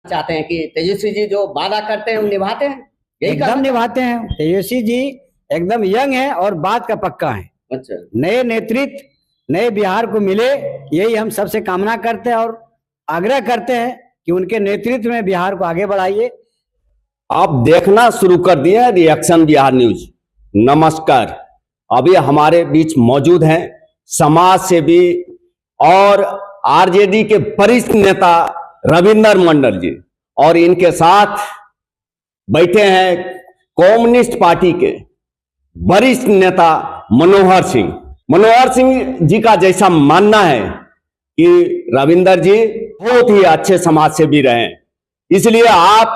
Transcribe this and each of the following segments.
चाहते हैं कि तेजस्वी जी जो वादा करते हैं वो निभाते हैं, यही एकदम निभाते हैं। तेजस्वी जी एकदम यंग है और बात का पक्का है। अच्छा, नए नेतृत्व नए बिहार को मिले, यही हम सबसे कामना करते हैं और आग्रह करते हैं कि उनके नेतृत्व में बिहार को आगे बढ़ाइए। आप देखना शुरू कर दिए हैं रिएक्शन बिहार न्यूज। नमस्कार, अभी हमारे बीच मौजूद हैं समाज सेवी और आरजेडी के वरिष्ठ नेता रविंदर मंडल जी, और इनके साथ बैठे हैं कम्युनिस्ट पार्टी के वरिष्ठ नेता मनोहर सिंह। मनोहर सिंह जी का जैसा मानना है कि रविंदर जी बहुत ही अच्छे समाज सेवी रहे हैं, इसलिए आप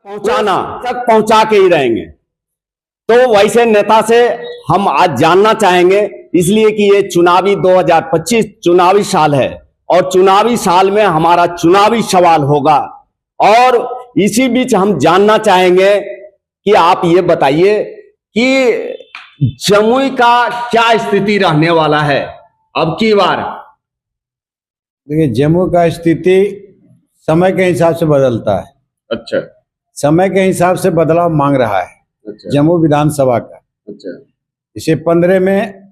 पहुंचाना तक पहुंचा के ही रहेंगे। तो वैसे नेता से हम आज जानना चाहेंगे, इसलिए कि ये चुनावी 2025 चुनावी साल है और चुनावी साल में हमारा चुनावी सवाल होगा। और इसी बीच हम जानना चाहेंगे कि आप ये बताइए कि जमुई का क्या स्थिति रहने वाला है अब की बार। देखिए, जम्मू का स्थिति समय के हिसाब से बदलता है। अच्छा, समय के हिसाब से बदलाव मांग रहा है। अच्छा, जम्मू विधानसभा का अच्छा, इसे 15 में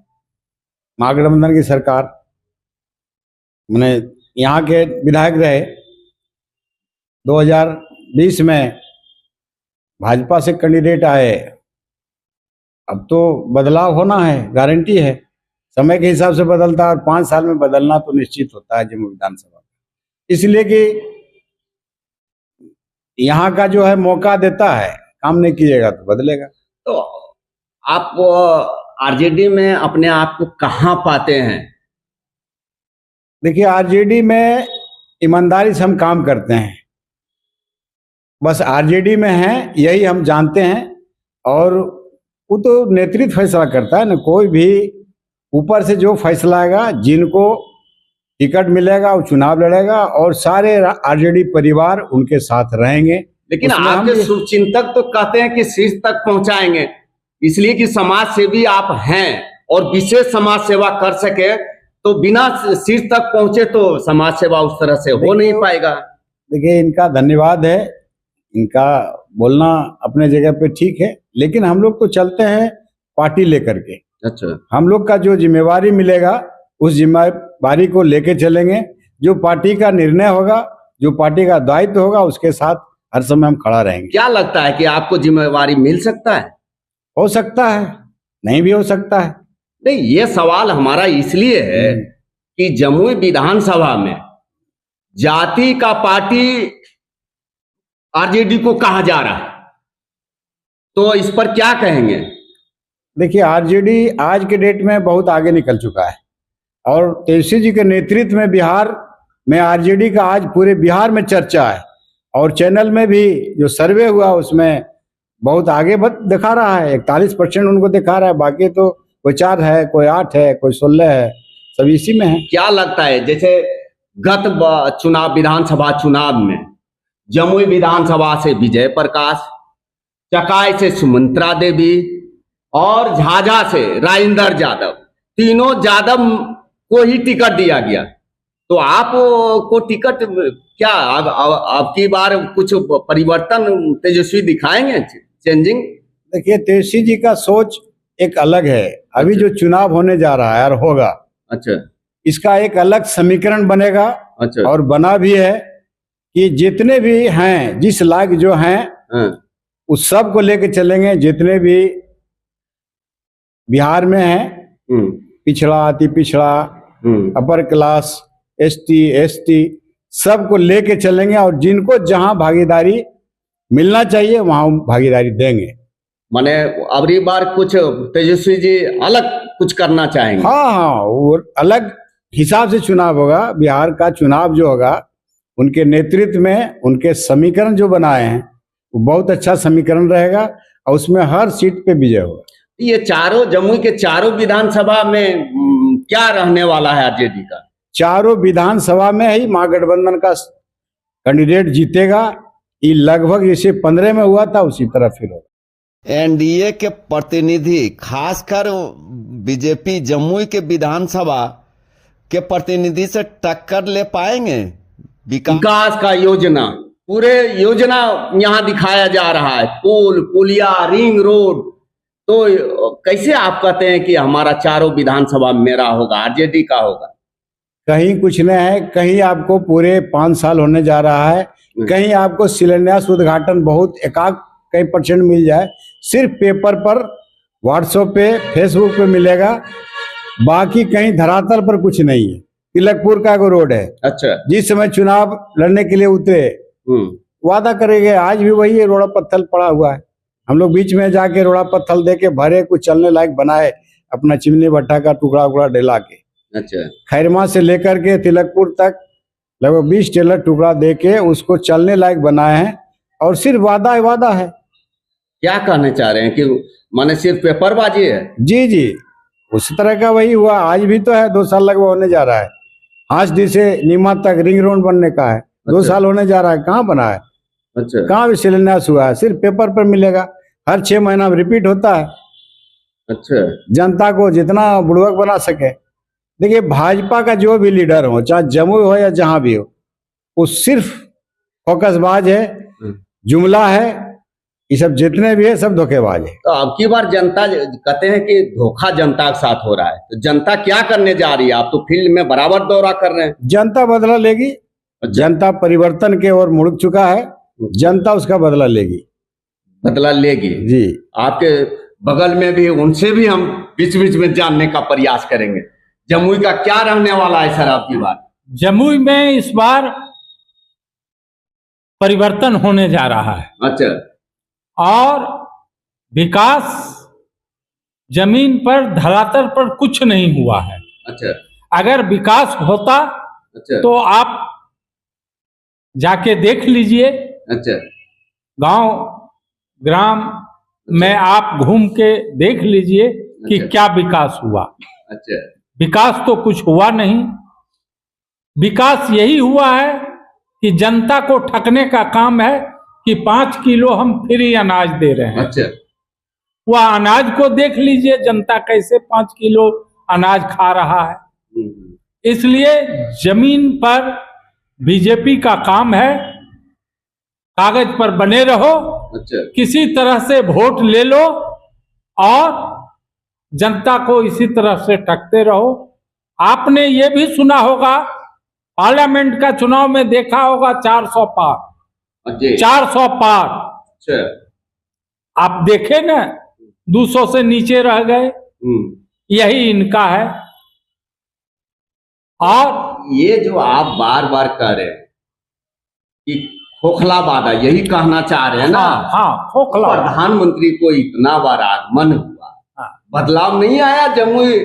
महागठबंधन की सरकार, मैंने यहाँ के विधायक रहे, 2020 में भाजपा से कैंडिडेट आए। अब तो बदलाव होना है, गारंटी है। समय के हिसाब से बदलता है और 5 साल में बदलना तो निश्चित होता है जम्मू विधानसभा, इसलिए कि यहाँ का जो है मौका देता है, काम नहीं कीजिएगा तो बदलेगा। तो आप आरजेडी में अपने आप को कहाँ पाते हैं? देखिए, आरजेडी में ईमानदारी से हम काम करते हैं, बस आरजेडी में हैं यही हम जानते हैं। और वो तो नेतृत्व फैसला करता है ना, कोई भी ऊपर से जो फैसला आएगा, जिनको टिकट मिलेगा वो चुनाव लड़ेगा और सारे आरजेडी परिवार उनके साथ रहेंगे। लेकिन आपके शुभचिंतक तो कहते हैं कि शीर्ष तक पहुंचाएंगे, इसलिए कि समाज सेवी आप हैं और विशेष समाज सेवा कर सके, तो बिना शीर्ष तक पहुंचे तो समाज सेवा उस तरह से हो नहीं पाएगा। देखिए, इनका धन्यवाद है, इनका बोलना अपने जगह पे ठीक है, लेकिन हम लोग तो चलते हैं पार्टी लेकर के। अच्छा, हम लोग का जो जिम्मेवारी मिलेगा उस जिम्मेवारी को लेके चलेंगे। जो पार्टी का निर्णय होगा, जो पार्टी का दायित्व होगा, उसके साथ हर समय हम खड़ा रहेंगे। क्या लगता है कि आपको जिम्मेवारी मिल सकता है? हो सकता है, नहीं भी हो सकता है। नहीं, ये सवाल हमारा इसलिए है कि जमुई विधानसभा में जाति का पार्टी आरजेडी को कहा जा रहा है, तो इस पर क्या कहेंगे? देखिए, आरजेडी आज के डेट में बहुत आगे निकल चुका है और तेजस्वी जी के नेतृत्व में बिहार में आरजेडी का आज पूरे बिहार में चर्चा है। और चैनल में भी जो सर्वे हुआ उसमें बहुत आगे दिखा रहा है, 41% उनको दिखा रहा है। बाकी तो कोई 4 है, कोई 8 है, कोई 16 है, सब इसी में है। क्या लगता है, जैसे गत चुनाव विधानसभा चुनाव में जमुई विधानसभा से विजय प्रकाश, चकाई से सुमंत्रा देवी और झाझा से राजेंद्र यादव, तीनों यादव को ही टिकट दिया गया, तो आप को टिकट क्या अब की बार कुछ परिवर्तन तेजस्वी दिखाएंगे, चेंजिंग? देखिए, तेजस्वी जी का सोच एक अलग है। अभी जो चुनाव होने जा रहा है और होगा, अच्छा, इसका एक अलग समीकरण बनेगा। अच्छा, और बना भी है कि जितने भी हैं, जिस लायक जो हैं, हाँ, उस सब को लेके चलेंगे। जितने भी बिहार में हैं, पिछड़ा, अति पिछड़ा, अपर क्लास, एसटी, एसटी, सबको लेके चलेंगे और जिनको जहां भागीदारी मिलना चाहिए वहां भागीदारी देंगे। माने अबरी बार कुछ तेजस्वी जी अलग कुछ करना चाहेंगे? हाँ, वो अलग हिसाब से चुनाव होगा। बिहार का चुनाव जो होगा, उनके नेतृत्व में उनके समीकरण जो बनाए हैं वो बहुत अच्छा समीकरण रहेगा और उसमें हर सीट पे विजय होगा। ये चारों जमुई के चारों विधानसभा में क्या रहने वाला है आरजेडी का? चारों विधानसभा में ही महागठबंधन का कैंडिडेट जीतेगा। ये लगभग जैसे 15 में हुआ था उसी तरह फिर होगा। एनडीए के प्रतिनिधि, खासकर बीजेपी जमुई के विधानसभा के प्रतिनिधि से टक्कर ले पाएंगे? विकास का योजना पूरे योजना यहाँ दिखाया जा रहा है, पुल पुलिया रिंग रोड। तो कैसे आप कहते हैं कि हमारा चारों विधानसभा मेरा होगा, आरजेडी का होगा? कहीं कुछ नहीं है, कहीं आपको पूरे 5 साल होने जा रहा है, कहीं आपको शिलान्यास उद्घाटन बहुत एकाक कई % मिल जाए, सिर्फ पेपर पर, व्हाट्सएप पे, फेसबुक पे मिलेगा, बाकी कहीं धरातल पर कुछ नहीं है। तिलकपुर का एगो रोड है, अच्छा। जिस समय चुनाव लड़ने के लिए उतरे वादा करेंगे, आज भी वही रोड़ा पत्थर पड़ा हुआ है। हम लोग बीच में जाके रोड़ा पत्थर दे के भरे, कुछ चलने लायक बनाए, अपना चिमनी भट्टा का टुकड़ा उकड़ा डला के। अच्छा। खैरमा से लेकर के तिलकपुर तक लगभग 20 टेलर टुकड़ा दे के उसको चलने लायक बनाए हैं, और सिर्फ वादा ही वादा है। क्या कहना चाह रहे हैं कि माने सिर्फ पेपरबाजी है? जी जी, उसी तरह का वही हुआ, आज भी तो है, 2 साल लगभग होने जा रहा है। हांसडी से नीमा तक रिंग रोड बनने का है, 2 साल होने जा रहा है, कहाँ बना है? अच्छा। कहाँ भी शिलान्यास हुआ है? सिर्फ पेपर पर मिलेगा, हर 6 महीना में रिपीट होता है। अच्छा। जनता को जितना बुड़वक बना सके। देखिए, भाजपा का जो भी लीडर हो, चाहे जमुई हो या जहां भी हो, वो सिर्फ फोकसबाज है, जुमला है, ये सब जितने भी है सब धोखेबाज है। तो अब की बार जनता कहते हैं कि धोखा जनता के साथ हो रहा है, तो जनता क्या करने जा रही है? आप तो फील्ड में बराबर दौरा कर रहे हैं। जनता बदला लेगी, जनता परिवर्तन के ओर मुड़ चुका है, जनता उसका बदला लेगी। बदला लेगी जी। आपके बगल में भी, उनसे भी हम बीच बीच में जानने का प्रयास करेंगे। जमुई का क्या रहने वाला है सर आपकी बात? जमुई में इस बार परिवर्तन होने जा रहा है। अच्छा। और विकास जमीन पर, धरातल पर कुछ नहीं हुआ है। अच्छा। अगर विकास होता अच्छा। तो आप जाके देख लीजिए, अच्छा। गांव ग्राम में आप घूम के देख लीजिए कि क्या विकास हुआ। अच्छा। विकास तो कुछ हुआ नहीं। विकास यही हुआ है कि जनता को ठगने का काम है कि 5 किलो हम फ्री अनाज दे रहे हैं। अच्छा। वह अनाज को देख लीजिए, जनता कैसे 5 किलो अनाज खा रहा है। इसलिए जमीन पर बीजेपी का काम है, कागज पर बने रहो। अच्छा। किसी तरह से वोट ले लो और जनता को इसी तरह से ठगते रहो। आपने ये भी सुना होगा, पार्लियामेंट का चुनाव में देखा होगा 400 पार, 400 पार। अच्छा। आप देखे ना, 200 से नीचे रह गए। यही इनका है। और ये जो आप बार बार कह रहे हैं कि खोखला वादा, यही कहना चाह रहे हैं ना? हाँ, खोखला। प्रधानमंत्री को इतना बार आगमन हुआ, हाँ। बदलाव नहीं आया जमुई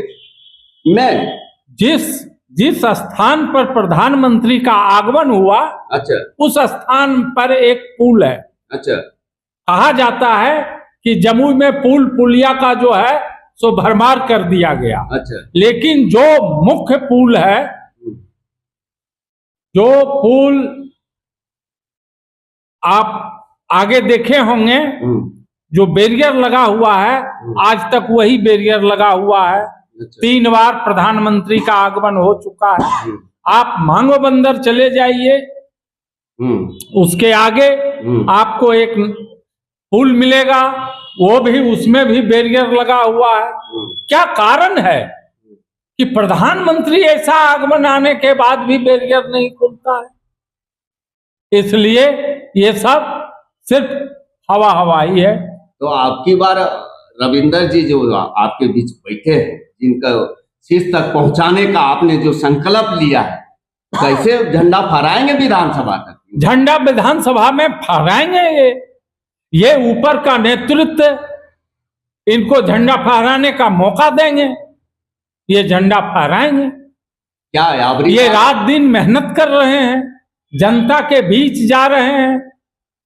में? जिस स्थान पर प्रधानमंत्री का आगमन हुआ, अच्छा, उस स्थान पर एक पुल है। अच्छा। कहा जाता है कि जमुई में पुल पुलिया का जो है सो भरमार कर दिया गया। अच्छा। लेकिन जो मुख्य पुल है, जो पुल आप आगे देखे होंगे, जो बैरियर लगा हुआ है, आज तक वही बैरियर लगा हुआ है। 3 बार प्रधानमंत्री का आगमन हो चुका है। आप मांगो बंदर चले जाइए, उसके आगे आपको एक पुल मिलेगा, वो भी, उसमें भी बैरियर लगा हुआ है। क्या कारण है कि प्रधानमंत्री ऐसा आगमन आने के बाद भी बैरियर नहीं खुलता है? इसलिए ये सब सिर्फ हवा हवाई है। तो आपकी बार रविंदर जी जो आपके बीच बैठे हैं, जिनका शीर्ष तक पहुंचाने का आपने जो संकल्प लिया है, कैसे झंडा फहराएंगे विधानसभा तक? झंडा विधानसभा में फहराएंगे। ये ऊपर का नेतृत्व इनको झंडा फहराने का मौका देंगे, ये झंडा फहराएंगे। क्या ये रात दिन मेहनत कर रहे हैं, जनता के बीच जा रहे हैं।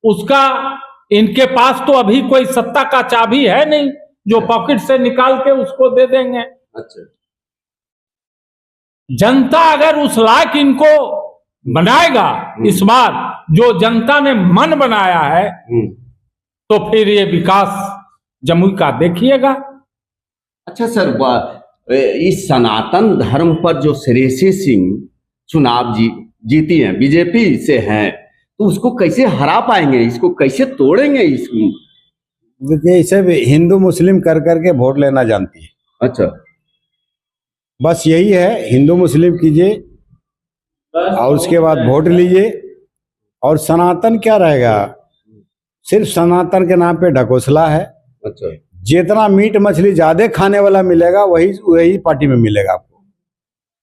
उसका इनके पास तो अभी कोई सत्ता का चाबी है नहीं जो पॉकेट से निकाल के उसको दे देंगे। अच्छा। जनता अगर उस लायक इनको बनाएगा इस बार, जो जनता ने मन बनाया है, तो फिर ये विकास जमुई का देखिएगा। अच्छा सर, इस सनातन धर्म पर जो श्रेयसी सिंह चुनाव जीती हैं, बीजेपी से हैं, तो उसको कैसे हरा पाएंगे, इसको कैसे तोड़ेंगे इसको? देखिए, इसे भी हिंदू मुस्लिम कर करके वोट लेना जानती है। अच्छा, बस यही है, हिंदू मुस्लिम कीजिए और उसके बाद वोट लीजिए। और सनातन क्या रहेगा, सिर्फ सनातन के नाम पे ढकोसला है। अच्छा, जितना मीट मछली ज्यादा खाने वाला मिलेगा वही वही पार्टी में मिलेगा आपको।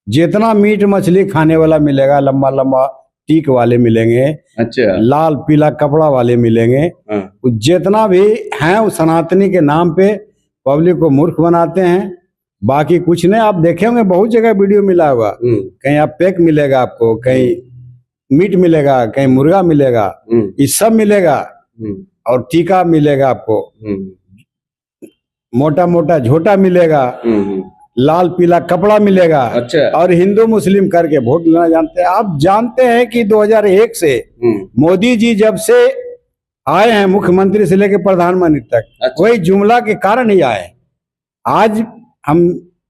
जितना मीट मछली खाने वाला मिलेगा, लंबा लंबा टीक वाले मिलेंगे, अच्छा, लाल पीला कपड़ा वाले मिलेंगे। हाँ, जितना भी हैं वो सनातनी के नाम पे पब्लिक को मूर्ख बनाते हैं, बाकी कुछ नहीं। आप देखे होंगे बहुत जगह वीडियो मिला होगा, कहीं आप पेक मिलेगा आपको, कहीं मीट मिलेगा, कहीं मुर्गा मिलेगा, ये सब मिलेगा। और टीका मिलेगा आपको, मोटा मोटा झोटा मिलेगा, लाल पीला कपड़ा मिलेगा। अच्छा, और हिंदू मुस्लिम करके वोट लेना जानते हैं। आप जानते हैं कि 2001 से मोदी जी जब से आए हैं, मुख्यमंत्री से लेकर प्रधानमंत्री तक, अच्छा, वही जुमला के कारण ही आए। आज हम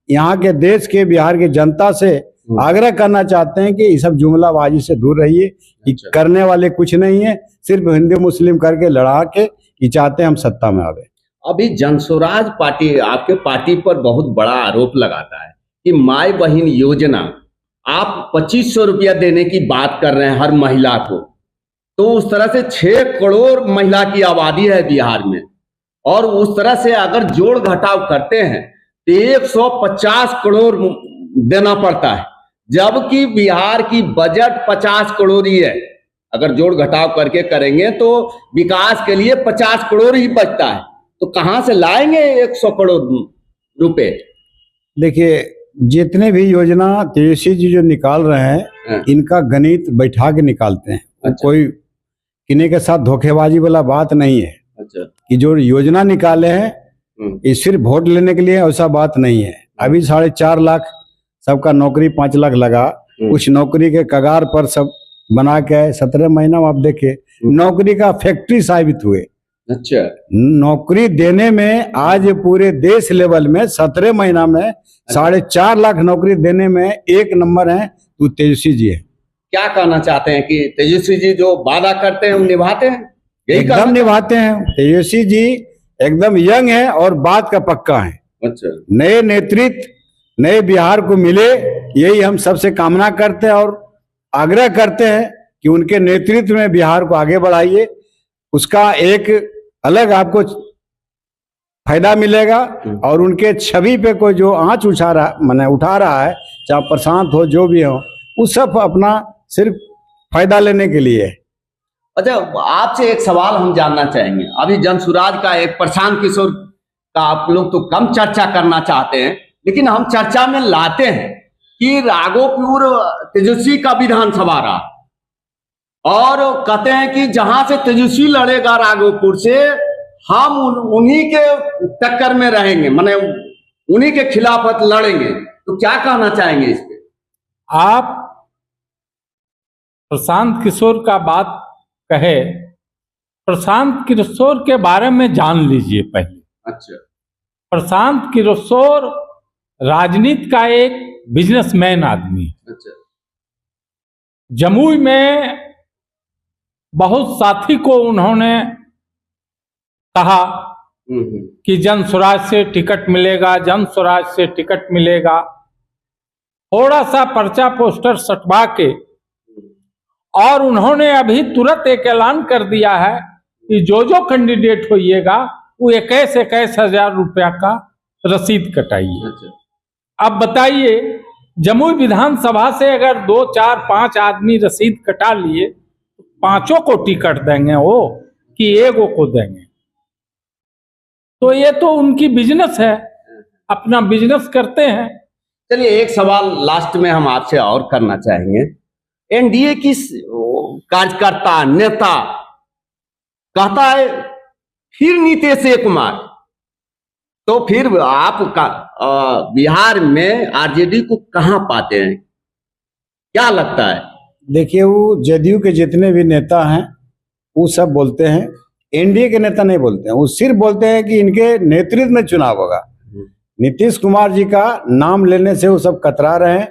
यहाँ के देश के बिहार की जनता से आग्रह करना चाहते हैं कि ये सब जुमलाबाजी से दूर रहिए। अच्छा। करने वाले कुछ नहीं है, सिर्फ हिंदू मुस्लिम करके लड़ा के ये चाहते हैं हम सत्ता में आवे। अभी जनस्वराज पार्टी आपके पार्टी पर बहुत बड़ा आरोप लगाता है कि माई बहन योजना आप 2500 रुपया देने की बात कर रहे हैं हर महिला को। तो उस तरह से 6 करोड़ महिला की आबादी है बिहार में, और उस तरह से अगर जोड़ घटाव करते हैं तो 150 करोड़ देना पड़ता है, जबकि बिहार की बजट 50 करोड़ ही है। अगर जोड़ घटाव करके करेंगे तो विकास के लिए 50 करोड़ ही बचता है, तो कहां से लाएंगे 100 करोड़ रुपए? देखिए, जितने भी योजना तेजस्वी जी जो निकाल रहे हैं, इनका गणित बैठा के निकालते हैं। अच्छा। कोई किन्हीं के साथ धोखेबाजी वाला बात नहीं है। अच्छा, कि जो योजना निकाले हैं ये सिर्फ वोट लेने के लिए, ऐसा बात नहीं है। अभी 4.5 लाख सबका नौकरी, 5 लाख लगा, कुछ नौकरी के कगार पर सब बना के 17 महीना में आप देखे नौकरी का फैक्ट्री साबित हुए। अच्छा, नौकरी देने में आज पूरे देश लेवल में 17 महीना में 4.5 लाख नौकरी देने में एक नंबर है तो तेजस्वी जी है। क्या कहना चाहते हैं कि तेजस्वी जी जो वादा करते हैं वो निभाते हैं? यही एकदम निभाते हैं। तेजस्वी जी एकदम यंग है और बात का पक्का है। अच्छा, नए नेतृत्व नए बिहार को मिले, यही हम सबसे कामना करते हैं और आग्रह करते हैं कि उनके नेतृत्व में बिहार को आगे बढ़ाइए। उसका एक अलग आपको फायदा मिलेगा। और उनके छवि पे कोई जो आंच उठा रहा है, चाहे प्रशांत हो जो भी हो, वो सब अपना सिर्फ फायदा लेने के लिए। अच्छा, आपसे एक सवाल हम जानना चाहेंगे। अभी जनसुराज का एक प्रशांत किशोर का आप लोग तो कम चर्चा करना चाहते हैं, लेकिन हम चर्चा में लाते हैं कि राघोपुर तेजस्वी का विधानसभा रहा, और कहते हैं कि जहां से तेजस्वी लड़ेगा राघोपुर से, हम उन्हीं के टक्कर में रहेंगे, माने उन्हीं के खिलाफ लड़ेंगे। तो क्या कहना चाहेंगे इस पे? आप प्रशांत किशोर का बात कहे, प्रशांत किशोर के बारे में जान लीजिए पहले। अच्छा, प्रशांत किशोर राजनीति का एक बिजनेसमैन आदमी है। अच्छा, जमुई में बहुत साथी को उन्होंने कहा कि जनसुराज से टिकट मिलेगा, जनसुराज से टिकट मिलेगा। थोड़ा सा पर्चा पोस्टर सटवा के, और उन्होंने अभी तुरंत एक ऐलान कर दिया है कि जो कैंडिडेट होइएगा वो 21 हजार रुपया का रसीद कटाइए। अच्छा। अब बताइए, जमुई विधानसभा से अगर 2, 4, 5 आदमी रसीद कटा लिए, 5 को टिकट देंगे वो कि 1 को देंगे? तो ये तो उनकी बिजनेस है, अपना बिजनेस करते हैं। चलिए, एक सवाल लास्ट में हम आपसे और करना चाहेंगे। एनडीए की कार्यकर्ता नेता कहता है फिर नीतीश कुमार, तो फिर आप बिहार में आरजेडी को कहां पाते हैं, क्या लगता है? देखिए, वो जदयू के जितने भी नेता हैं वो सब बोलते हैं, एनडीए के नेता नहीं बोलते हैं। वो सिर्फ बोलते हैं कि इनके नेतृत्व में चुनाव होगा। नीतीश कुमार जी का नाम लेने से वो सब कतरा रहे हैं।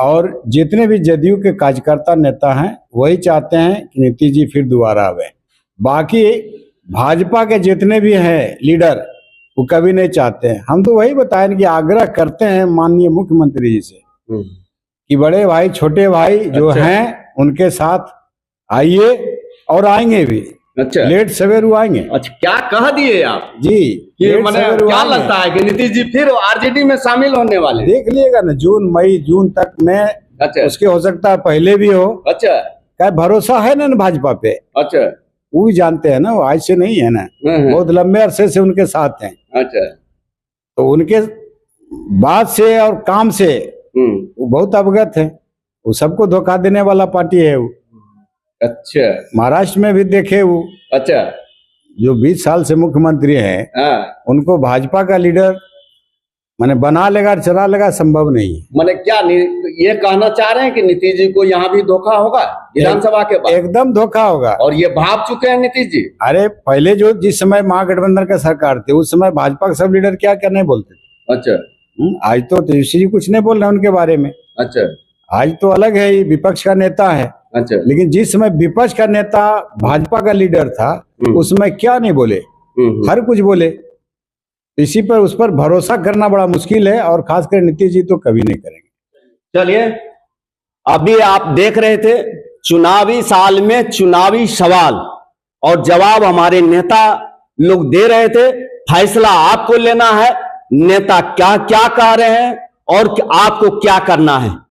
और जितने भी जदयू के कार्यकर्ता नेता हैं वही चाहते हैं कि नीतीश जी फिर दोबारा आवे। बाकी भाजपा के जितने भी हैं लीडर वो कभी नहीं चाहते हैं। हम तो वही बताएं कि आग्रह करते हैं माननीय मुख्यमंत्री जी से कि बड़े भाई छोटे भाई जो अच्छा। हैं उनके साथ आइए, और आएंगे भी, अच्छा लेट सवेर वो आएंगे अच्छा, क्या कह दिए आप जी। कि लेट मैंने सवेर वो क्या आएंगे। लगता है कि नीतीश जी फिर आरजेडी में शामिल होने वाले हैं? देख लिएगा ना, जून मई जून तक में अच्छा उसके हो सकता है पहले भी हो। अच्छा क्या भरोसा है ना भाजपा पे, अच्छा वो भी जानते हैं ना, वो आज से नहीं है ना, बहुत लंबे अरसे से उनके साथ हैं। अच्छा तो उनके बात से और काम से वो बहुत अवगत है। वो सबको धोखा देने वाला पार्टी है वो। अच्छा महाराष्ट्र में भी देखे वो, अच्छा जो 20 साल से मुख्यमंत्री हैं, हाँ, उनको भाजपा का लीडर माने बना लेगा चला लेगा संभव नहीं है। मैंने क्या ये कहना चाह रहे हैं कि नीतीश जी को यहाँ भी धोखा होगा विधानसभा के बाद? एकदम धोखा होगा। और ये भाग चुके हैं नीतीश जी। अरे पहले जो जिस समय महागठबंधन का सरकार थी उस समय भाजपा के सब लीडर क्या क्या नहीं बोलते थे। अच्छा आज तो तेजस्वी जी कुछ नहीं बोल रहे उनके बारे में। अच्छा आज तो अलग है, ये विपक्ष का नेता है। अच्छा लेकिन जिस समय विपक्ष का नेता भाजपा का लीडर था उस समय क्या नहीं बोले, हर कुछ बोले। इसी पर उस पर भरोसा करना बड़ा मुश्किल है, और खासकर नीतीश जी तो कभी नहीं करेंगे। चलिए, अभी आप देख रहे थे चुनावी साल में चुनावी सवाल और जवाब हमारे नेता लोग दे रहे थे। फैसला आपको लेना है, नेता क्या क्या कह रहे हैं और आपको क्या करना है।